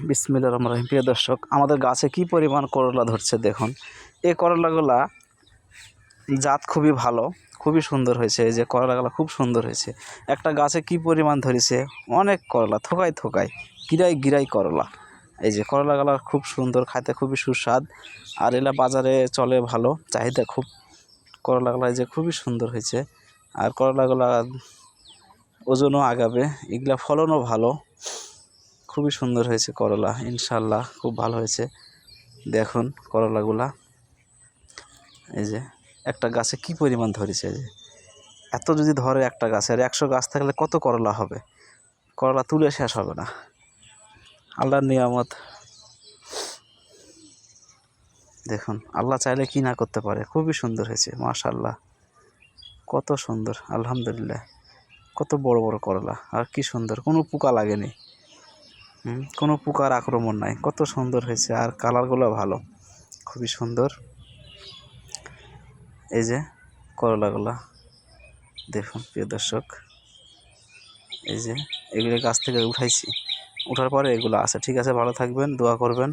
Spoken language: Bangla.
বিসমিল্লাহির রহমানির রহিম। প্রিয় দর্শক, আমাদের গাছে কি পরিমাণ করলা ধরছে দেখুন। এই করলাগুলা জাত খুবই ভালো, খুবই সুন্দর হয়েছে। এই যে করলাগুলা খুব সুন্দর হয়েছে। একটা গাছে কি পরিমাণ ধরেছে, অনেক করলা, থোকায় থোকায়, গিরাই গিরাই করলা। এই যে করলাগুলা খুব সুন্দর, খাইতে খুবই সুস্বাদ, আর এলা বাজারে চলে ভালো, চাহিদা খুব। করলাগুলা এই যে খুবই সুন্দর হয়েছে, আর করলাগুলা ওজনও আগাবে, এগুলা ফলনও ভালো। খুবই সুন্দর হয়েছে করলা, ইনশাল্লাহ খুব ভালো হয়েছে। দেখুন করলাগুলা, এই যে একটা গাছে কি পরিমাণ ধরেছে। যে এত যদি ধরে একটা গাছে, আর 100 গাছ থাকলে কত করলা হবে, করলা তুলে শেষ হবে না। আল্লাহর নিয়ামত। দেখুন আল্লাহ চাইলে কি না করতে পারে। খুবই সুন্দর হয়েছে, মাশাআল্লাহ, কত সুন্দর, আলহামদুলিল্লাহ। কত বড় বড় করলা, আর কি সুন্দর, কোনো পোকা লাগেনি, কোনো পোকার আক্রমণ নাই, কত সুন্দর হয়েছে। আর কালারগুলো ভালো, খুবই সুন্দর। এই যে করলাগুলা দেখুন প্রিয় দর্শক, এই যে এগুলো গাছ থেকে উঠাইছি, উঠার পরে এগুলো আছে। ঠিক আছে, ভালো থাকবেন, দোয়া করবেন।